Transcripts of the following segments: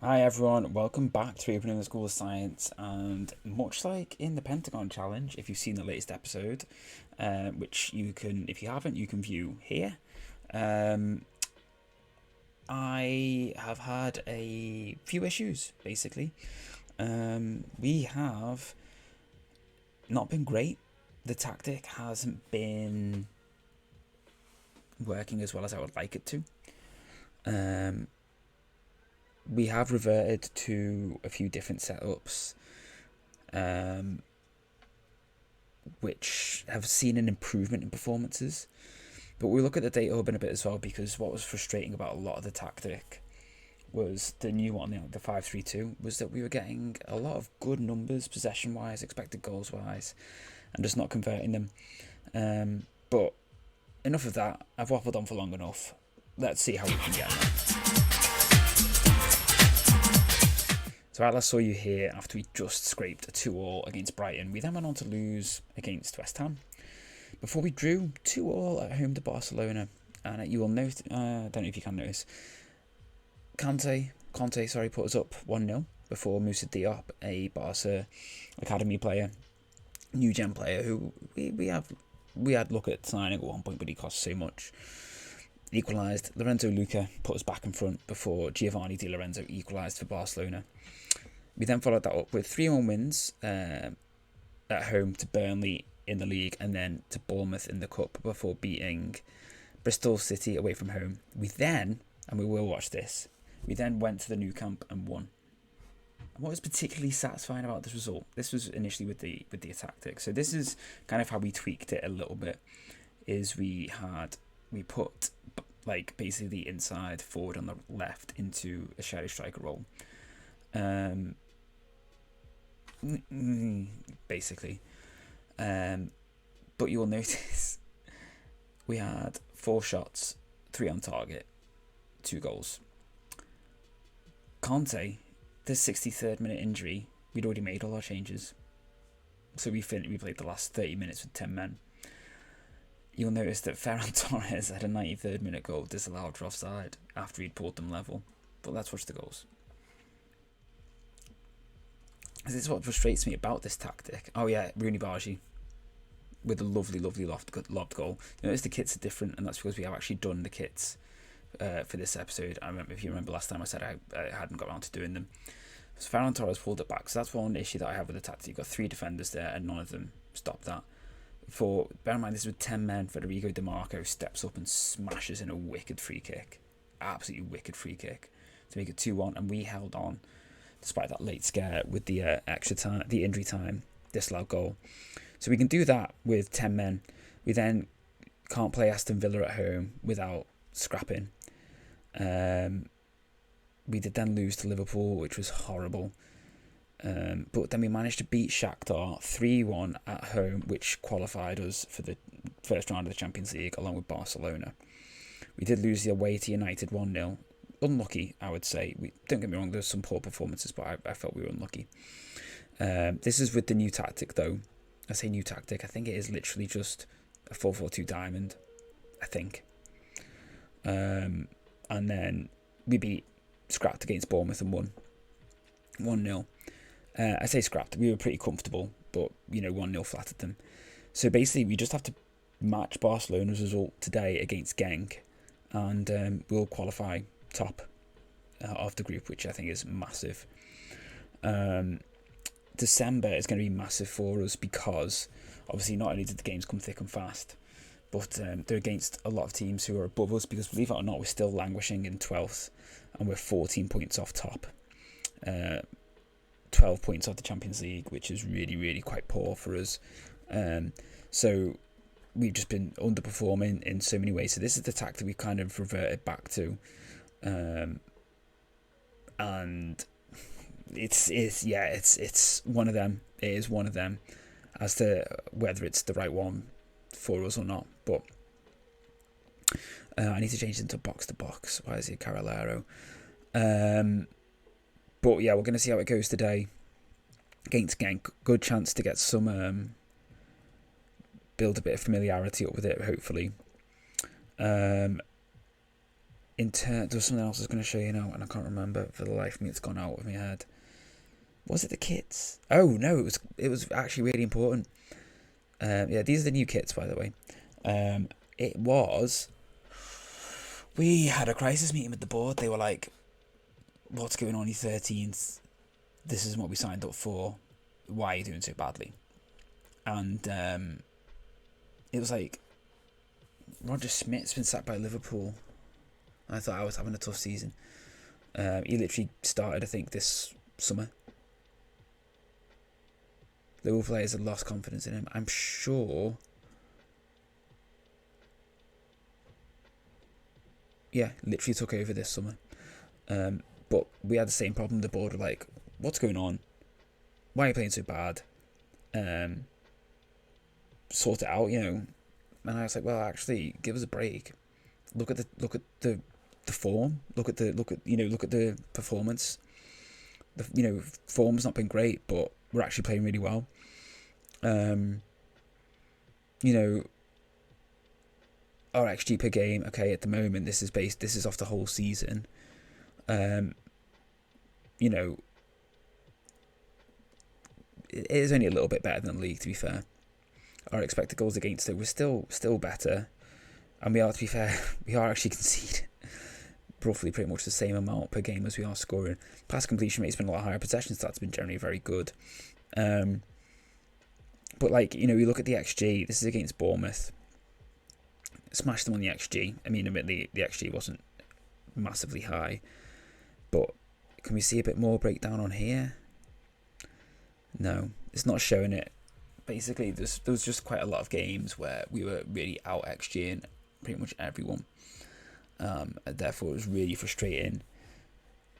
Hi everyone, welcome back to Opening the School of Science, and much like in the Pentagon Challenge, if you've seen the latest episode, which you can, if you haven't, you can view here, um, I have had a few issues, basically. We have not been great. The tactic hasn't been working as well as I would like it to. We have reverted to a few different setups, which have seen an improvement in performances. But we look at the data hub in a bit as well, because what was frustrating about a lot of the tactic was the new one, the 5-3-2, was that we were getting a lot of good numbers possession-wise, expected goals-wise, and just not converting them. But enough of that. I've waffled on for long enough. Let's see how we can get on. So I last saw you here after we just scraped a 2-2 against Brighton. We then went on to lose against West Ham before we drew 2-2 at home to Barcelona. And you will note, I don't know if you can notice, Conte, put us up 1-0 before Moussa Diop, a Barca academy player, new gen player who we had look at signing at one point, but he cost so much. Equalised. Lorenzo Luca put us back in front before Giovanni Di Lorenzo equalised for Barcelona. We then followed that up with 3-1 wins at home to Burnley in the league and then to Bournemouth in the cup before beating Bristol City away from home. We then, and we will watch this, we then went to the new camp and won. And what was particularly satisfying about this result, this was initially with the tactic. So this is kind of how we tweaked it a little bit, is we put like basically the inside forward on the left into a shadow striker role. Basically. But you'll notice we had 4 shots, 3 on target, 2 goals. Conte, the 63rd minute injury, we'd already made all our changes. So we played the last 30 minutes with 10 men. You'll notice that Ferran Torres had a 93rd minute goal disallowed for offside after he'd pulled them level. But let's watch the goals. This is what frustrates me about this tactic. Oh yeah, Rooney Bargi with a lovely lobbed goal. You notice the kits are different, and that's because we have actually done the kits for this episode. If you remember last time I said I hadn't got around to doing them. So Ferran Torres pulled it back. So that's one issue that I have with the tactic. You've got 3 defenders there, and none of them stopped that. Bear in mind, this is with 10 men. Federico Di Marco steps up and smashes in a wicked free kick. Absolutely wicked free kick to make it 2-1, and we held on despite that late scare with the extra time, the injury time, disallowed goal. So we can do that with 10 men. We then can't play Aston Villa at home without scrapping. We did then lose to Liverpool, which was horrible. But then we managed to beat Shakhtar 3-1 at home, which qualified us for the first round of the Champions League, along with Barcelona. We did lose the away to United 1-0. Unlucky, I would say. Don't get me wrong, there's some poor performances, but I felt we were unlucky. This is with the new tactic, though. I say new tactic, I think it is literally just a 4-4-2 diamond, I think. And then we scrapped against Bournemouth and won 1-0. I say scrapped, we were pretty comfortable, but 1-0 flattered them. So basically we just have to match Barcelona's result today against Genk, and we'll qualify top of the group, which I think is massive. December is going to be massive for us because obviously not only did the games come thick and fast, but they're against a lot of teams who are above us, because believe it or not, we're still languishing in 12th and we're 14 points off top. 12 points off the Champions League, which is really, really quite poor for us. So we've just been underperforming in so many ways. So this is the tactic we kind of reverted back to. And it's one of them. It is one of them. As to whether it's the right one for us or not. But I need to change it into box to box. Why is it Carolero? But yeah, we're going to see how it goes today against Genk. Good chance to get some, build a bit of familiarity up with it, hopefully. there was something else I was going to show you now, and I can't remember for the life of me. It's gone out of my head. Was it the kits? Oh no, it was actually really important. Yeah, these are the new kits, by the way. We had a crisis meeting with the board. They were like, "What's going on? Your 13th. This is what we signed up for. Why are you doing so badly?" And it was like, Roger Smith's been sacked by Liverpool. I thought I was having a tough season. He literally started, I think, this summer. Liverpool players had lost confidence in him. I'm sure. Yeah, literally took over this summer. But we had the same problem. The board were like, "What's going on? Why are you playing so bad? Sort it out, you know." And I was like, "Well, actually, give us a break. Look at the form. Look at the performance. Form's not been great, but we're actually playing really well. Our XG per game, okay, at the moment this is off the whole season. It is only a little bit better than the league, to be fair. Our expected goals against it was still better, and we are, to be fair, we are actually conceding roughly pretty much the same amount per game as we are scoring. Pass completion rate's been a lot higher. Possession stats have been generally very good. But you look at the XG. This is against Bournemouth. Smashed them on the XG. I mean, admittedly, the XG wasn't massively high, but can we see a bit more breakdown on here? No, it's not showing it. Basically, there was just quite a lot of games where we were really out XGing pretty much everyone. And therefore, it was really frustrating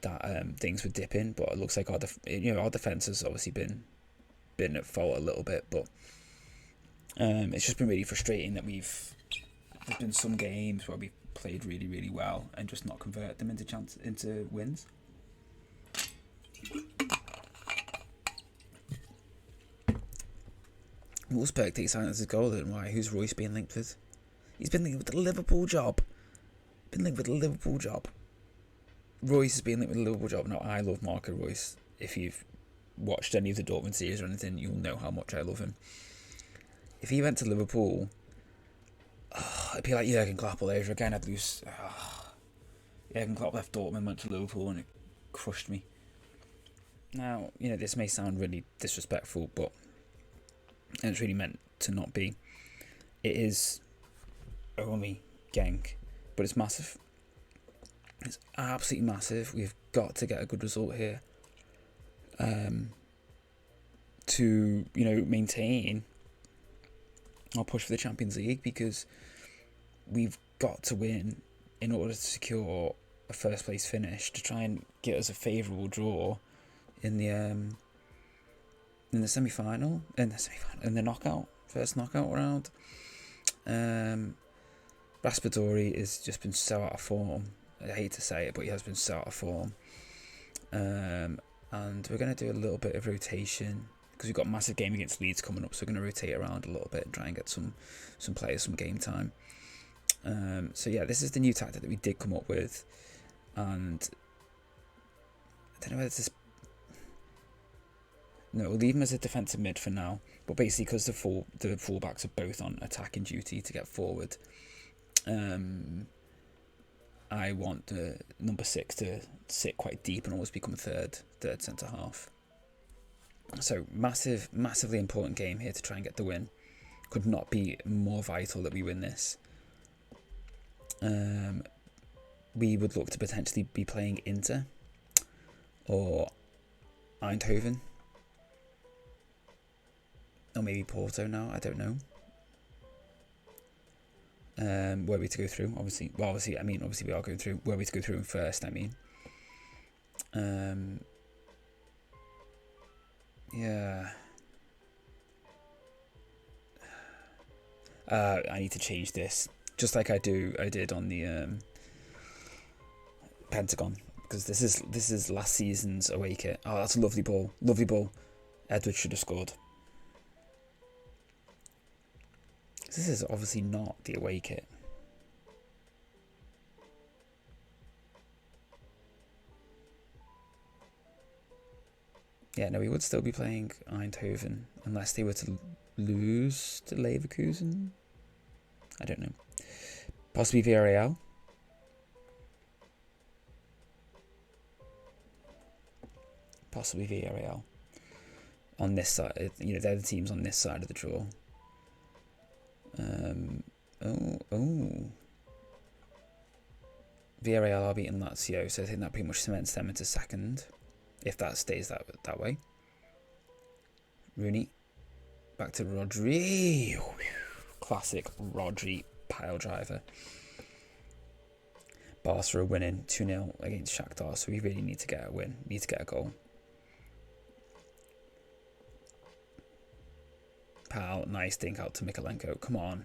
that things were dipping. But it looks like our defense has obviously been at fault a little bit. But it's just been really frustrating that there's been some games where we played really, really well and just not convert them into wins. Wolfsburg takes Sanchez's goal, and why? Who's Royce being linked with? He's been linked with the Liverpool job. Royce has been linked with the Liverpool job. Now, I love Marco Royce. If you've watched any of the Dortmund series or anything, you'll know how much I love him. If he went to Liverpool, it'd be like Jurgen Klopp all over again. I'd lose. Jurgen Klopp left Dortmund, went to Liverpool, and it crushed me. Now, this may sound really disrespectful, but it's really meant to not be. It is only Genk, but it's massive. It's absolutely massive. We've got to get a good result here to maintain our push for the Champions League, because we've got to win in order to secure a first place finish to try and get us a favourable draw in the semi-final, in the first knockout round. Raspadori has just been so out of form. I hate to say it, but he has been so out of form. And we're going to do a little bit of rotation because we've got a massive game against Leeds coming up, so we're going to rotate around a little bit and try and get some players some game time. So yeah, this is the new tactic that we did come up with, and I don't know whether it's no, we'll leave him as a defensive mid for now. But basically, because the fullbacks are both on attacking duty to get forward, I want the number 6 to sit quite deep and almost become third centre half. So massively important game here to try and get the win. Could not be more vital that we win this. We would look to potentially be playing Inter or Eindhoven. Or maybe Porto now, I don't know. Were we to go through, obviously we are going through. Were we to go through first, yeah. I need to change this, just like I did on the Pentagon, because this is last season's away kit. Oh, that's a lovely ball. Edward should have scored. This is obviously not the away kit. Yeah, no, we would still be playing Eindhoven unless they were to lose to Leverkusen. I don't know. Possibly Villareal. Possibly Villareal. On this side, you know, they're the teams on this side of the draw. Villareal are beating Lazio, so I think that pretty much cements them into second, if that stays that way. Rooney, back to Rodri. Classic Rodri pile driver. Barca are winning 2-0 against Shakhtar, so we really need to get a win. Need to get a goal. Pal, nice dink out to Mikalenko. Come on.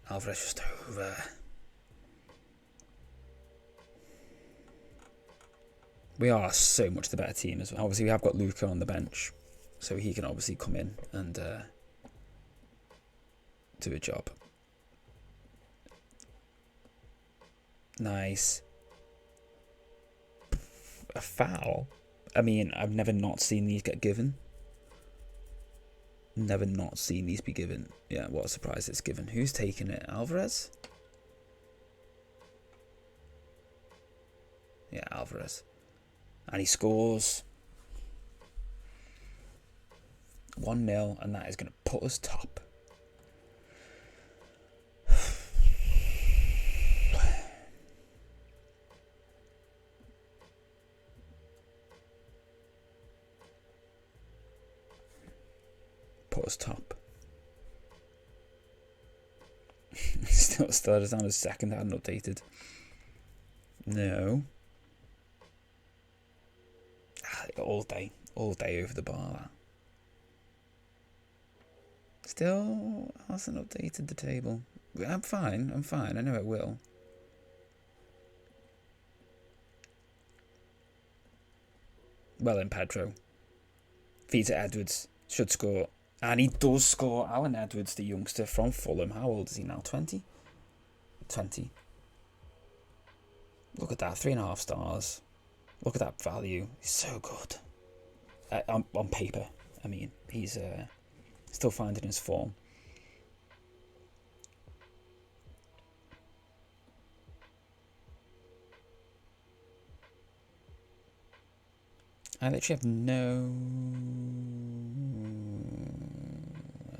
Alvarez just over. We are so much the better team as well. Obviously, we have got Luca on the bench, so he can obviously come in and do a job. Nice. A foul? I mean, I've never not seen these get given. Never not seen these be given. Yeah, what a surprise it's given. Who's taking it? Alvarez? Yeah, Alvarez. And he scores 1-0, and that is going to put us top. Put us top. still has down as second. I hadn't updated. No. All day over the bar. Still hasn't updated the table. I'm fine. I know it will. Well then, Pedro. Feed to Edwards. Should score. And he does score. Alan Edwards, the youngster from Fulham. How old is he now? 20? 20. Look at that. 3.5 stars. Look at that value. He's so good. On paper, I mean. He's still finding his form. I literally have no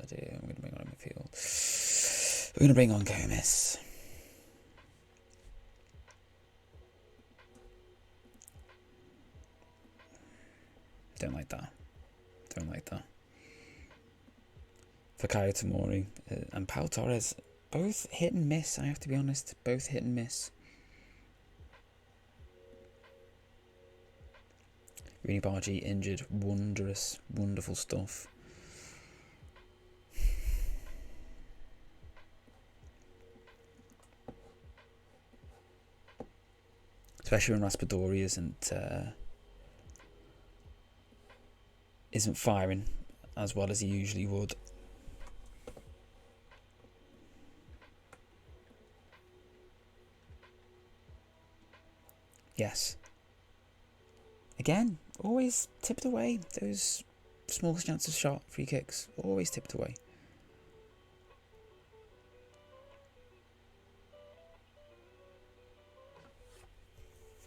idea. I'm going to bring on midfield. We're going to bring on Gomez. Don't like that. Fikayo Tomori and Pau Torres, both hit and miss, I have to be honest. Both hit and miss. Rooney Bargy injured. Wonderful stuff. Especially when Raspadori isn't firing as well as he usually would. Yes. Again, always tipped away. Those smallest chances shot, free kicks, always tipped away.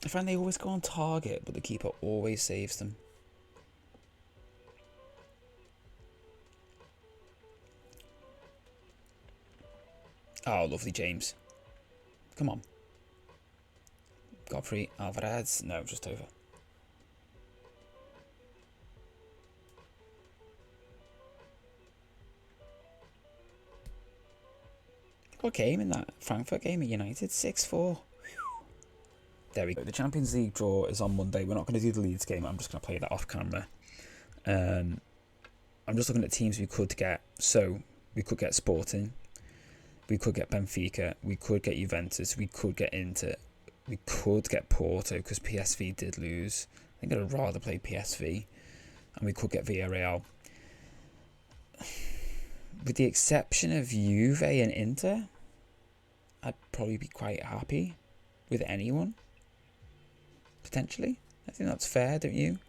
I find they always go on target, but the keeper always saves them. Oh, lovely James. Come on. Godfrey, Alvarez. No, just over. What game in that Frankfurt game at United? 6-4. There we go. The Champions League draw is on Monday. We're not going to do the Leeds game. I'm just going to play that off camera. I'm just looking at teams we could get. So, we could get Sporting. We could get Benfica. We could get Juventus. We could get Inter. We could get Porto because PSV did lose. I think I'd rather play PSV. And we could get Villareal. With the exception of Juve and Inter, I'd probably be quite happy with anyone. Potentially, I think that's fair, don't you?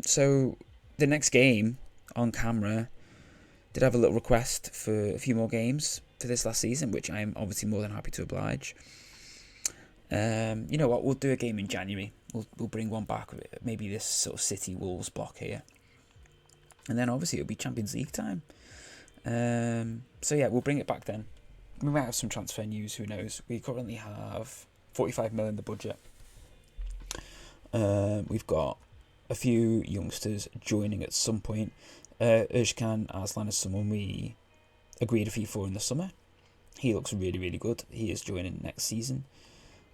So the next game on camera did have a little request for a few more games for this last season, which I am obviously more than happy to oblige. You know what? We'll do a game in January. We'll bring one back. Maybe this sort of City Wolves block here, and then obviously it'll be Champions League time. So yeah, we'll bring it back then. We might have some transfer news. Who knows? We currently have 45 million in the budget. We've got a few youngsters joining at some point. Özcan Aslan is someone we agreed a fee for in the summer. He looks really, really good. He is joining next season.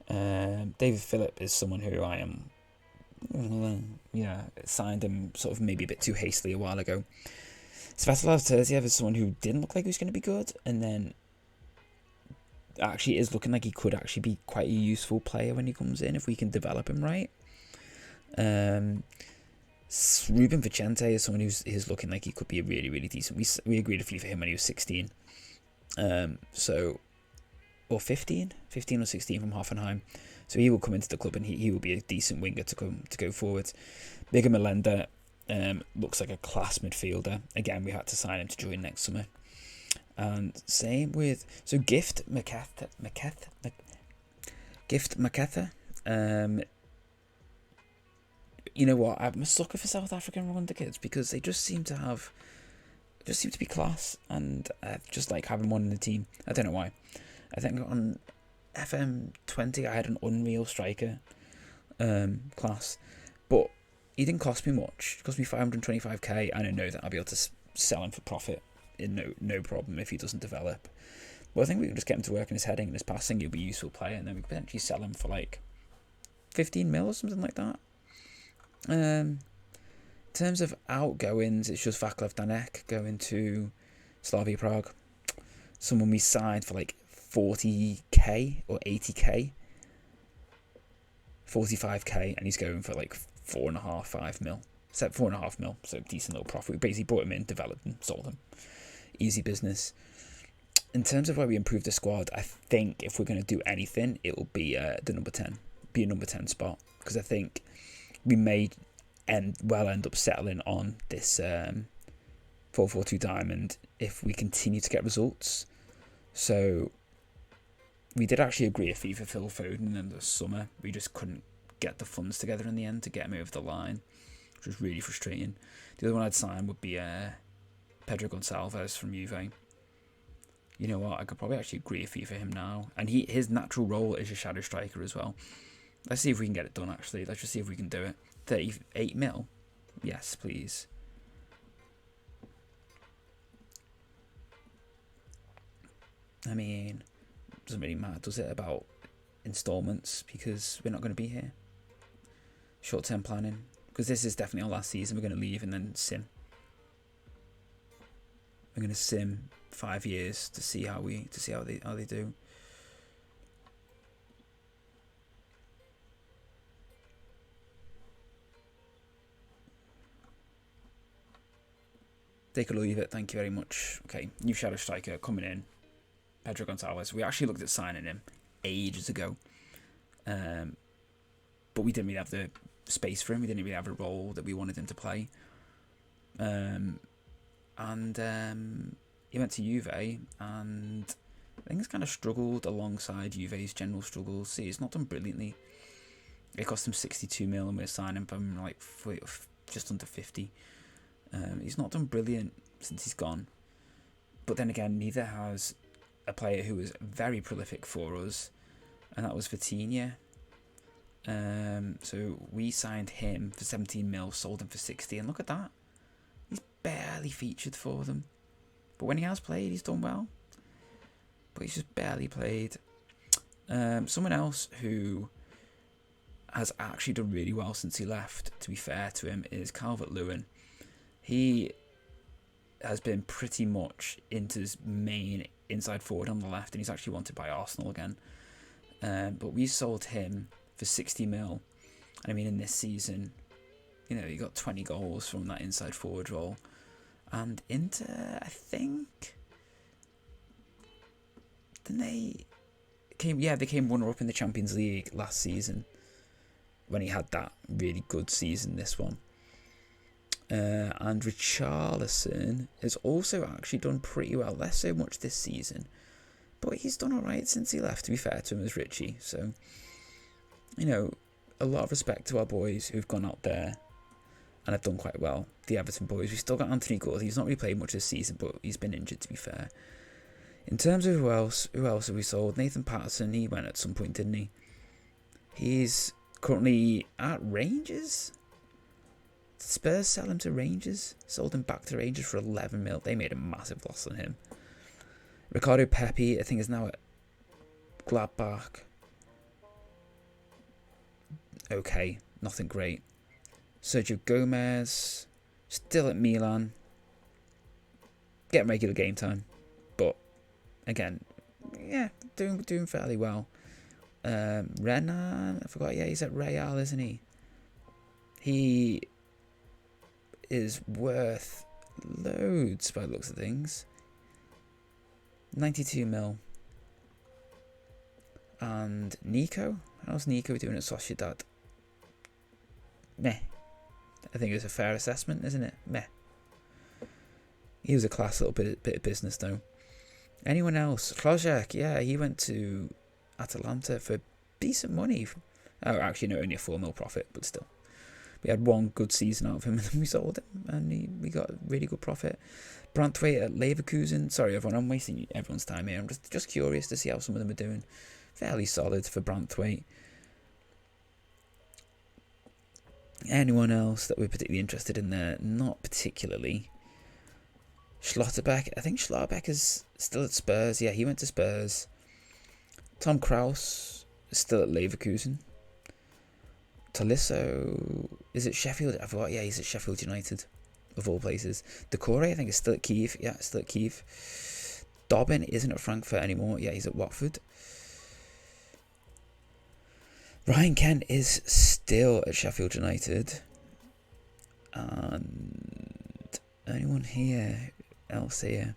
David Phillip is someone who I am, signed him sort of maybe a bit too hastily a while ago. Svetoslav Terziev is someone who didn't look like he was going to be good, and then actually is looking like he could actually be quite a useful player when he comes in if we can develop him right. Ruben Vicente is someone who's looking like he could be a really, really decent. We agreed a fee for him when he was 16. Or 15 or 16 from Hoffenheim. So he will come into the club and he will be a decent winger to go forward. Bigger Melenda looks like a class midfielder. Again, we had to sign him to join next summer. And same with Gift Maketha. You know what? I'm a sucker for South African wonder kids because they just seem to be class, and I just like having one in the team. I don't know why. I think on FM20 I had an unreal striker class, but he didn't cost me much. It cost me 525k, and I know that I'll be able to sell him for profit in no problem if he doesn't develop. But I think we can just get him to work in his heading and his passing. He'll be a useful player, and then we could potentially sell him for like 15 mil or something like that. In terms of outgoings, it's just Vaclav Danek going to Slavia Prague. Someone we signed for like 40k or 80k, 45k, and he's going for like 5 mil. Except 4.5 mil, so decent little profit. We basically brought him in, developed him, sold him. Easy business. In terms of where we improved the squad, I think if we're going to do anything, it will be the number 10, be a number 10 spot, because I think we may end up settling on this 4-4-2 diamond if we continue to get results. So we did actually agree a fee for Phil Foden in the summer. We just couldn't get the funds together in the end to get him over the line, which was really frustrating. The other one I'd sign would be Pedro Gonzalez from Juve. You know what? I could probably actually agree a fee for him now. And his natural role is a shadow striker as well. Let's see if we can get it done, actually. Let's just see if we can do it. 38 mil? Yes, please. I mean, doesn't really matter, does it, about installments, because we're not going to be here. Short-term planning, because this is definitely our last season. We're going to leave and then sim. We're going to sim 5 years to see how they do. Take it or leave it. Thank you very much. Okay, new shadow striker coming in. Pedro Gonzalez. We actually looked at signing him ages ago, but we didn't really have the space for him. We didn't really have a role that we wanted him to play. And he went to Juve, and I think he's kind of struggled alongside Juve's general struggles. See, he's not done brilliantly. It cost him 62 mil, and we're signing him like just under 50. He's not done brilliant since he's gone. But then again, neither has a player who was very prolific for us, and that was Vitinha. So we signed him for 17 mil, sold him for 60, and look at that. He's barely featured for them. But when he has played, he's done well. But he's just barely played. Someone else who has actually done really well since he left, to be fair to him, is Lewin. He has been pretty much into his main inside forward on the left, and he's actually wanted by Arsenal again. But we sold him for 60 mil. I mean, in this season, you know, he got 20 goals from that inside forward role. And Inter, I think, they came runner-up in the Champions League last season. when he had that really good season, this one. And Richarlison has also actually done pretty well. Less so much this season, but he's done alright since he left, to be fair to him, as Richie. So, you know, a lot of respect to our boys who've gone out there and have done quite well. The Everton boys. We've still got Anthony Gordon. He's not really played much this season, but he's been injured, to be fair. In terms of who else have we sold? Nathan Patterson, he went at some point, didn't he? He's currently at Rangers. Did Spurs sell him to Rangers? Sold him back to Rangers for 11 mil. They made a massive loss on him. Ricardo Pepe, I think, is now at Gladbach. Okay, nothing great. Sergio Gomez, still at Milan. Getting regular game time, but again, yeah, doing fairly well. Renan, I forgot. Yeah, he's at Real, isn't he? He is worth loads by the looks of things. 92 mil. And Nico, how's Nico doing at Sociedad? Meh. I think it's a fair assessment, isn't it? Meh. He was a class little bit of business, though. Anyone else? Klozak, yeah, he went to Atalanta for decent money. Oh, actually, no, only a 4 mil profit, but still. We had one good season out of him, and then we sold him, and we got a really good profit. Brandtwaite at Leverkusen. Sorry, everyone, I'm wasting everyone's time here. I'm just curious to see how some of them are doing. Fairly solid for Brandtwaite. Anyone else that we're particularly interested in there? Not particularly. Schlotterbeck. I think Schlotterbeck is still at Spurs. Yeah, he went to Spurs. Tom Krause is still at Leverkusen. Tolisso is it Sheffield? I forgot. Yeah, he's at Sheffield United, of all places. Decore, I think, is still at Kiev. Yeah, still at Kiev. Dobbin isn't at Frankfurt anymore. Yeah, he's at Watford. Ryan Kent is still at Sheffield United. And anyone else here?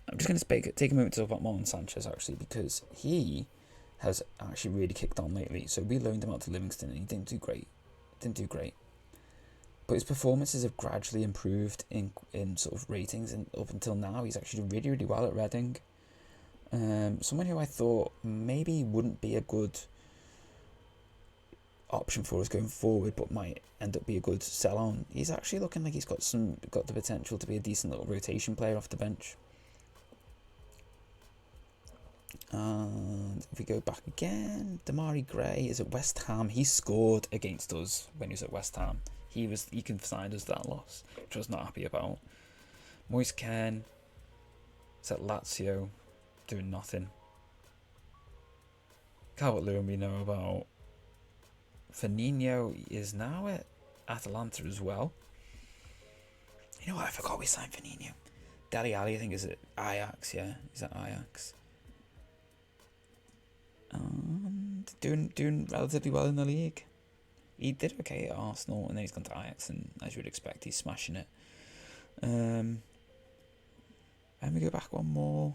I'm just going to take a moment to talk about Marlon Sanchez, actually, because he has actually really kicked on lately. So we loaned him out to Livingston and he didn't do great. But his performances have gradually improved in sort of ratings, and up until now he's actually doing really, really well at Reading. Someone who I thought maybe wouldn't be a good option for us going forward, but might end up be a good sell on. He's actually looking like he's got the potential to be a decent little rotation player off the bench. And if we go back again, Damari Gray is at West Ham. He scored against us when he was at West Ham. He consigned us that loss, which I was not happy about. Moise Kean is at Lazio, doing nothing. Calvert-Lewin we know about. Firmino is now at Atalanta as well. You know what? I forgot we signed Firmino. Dele Alli, I think, is at Ajax. Yeah, he's at Ajax. And doing relatively well in the league. He did okay at Arsenal, and then he's gone to Ajax, and as you would expect, he's smashing it. And we go back one more.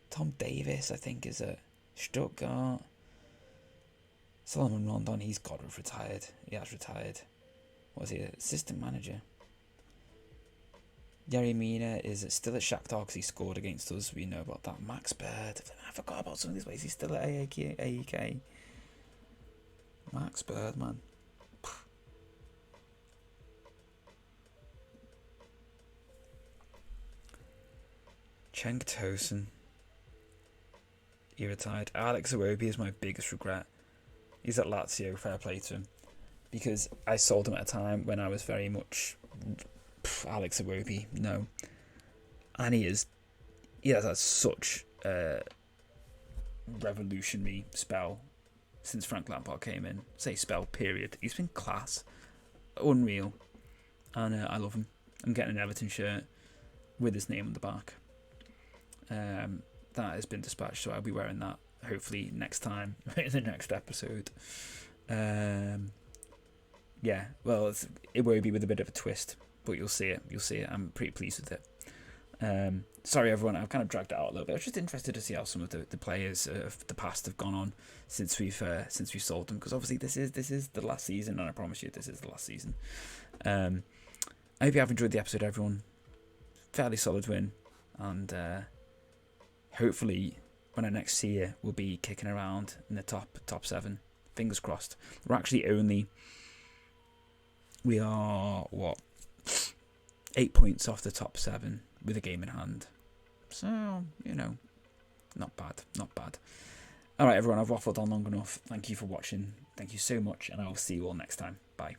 Tom Davis, I think, is at Stuttgart. Solomon Rondon, he's got to have retired. He has retired. What was he? Assistant manager. Yerry Mina is still at Shakhtar because he scored against us. We know about that. Max Bird. I forgot about some of these ways. He's still at AEK. Max Bird, man. Cenk Tosun. He retired. Alex Iwobi is my biggest regret. He's at Lazio, fair play to him. Because I sold him at a time when I was very much Alex Iwobi, no. And he has had such a revolutionary spell since Frank Lampard came in. Say spell, period. He's been class. Unreal. And I love him. I'm getting an Everton shirt with his name on the back. That has been dispatched, so I'll be wearing that hopefully next time in the next episode. It will be with a bit of a twist, but you'll see it. I'm pretty pleased with it. Sorry, everyone. I've kind of dragged it out a little bit. I was just interested to see how some of the players of the past have gone on since we've sold them, because obviously this is the last season, and I promise you this is the last season. I hope you have enjoyed the episode, everyone. Fairly solid win, and hopefully when I next see you, we'll be kicking around in the top 7. Fingers crossed. We are 8 points off the top 7 with a game in hand. So, not bad. Alright, everyone, I've waffled on long enough. Thank you for watching. Thank you so much, and I'll see you all next time. Bye.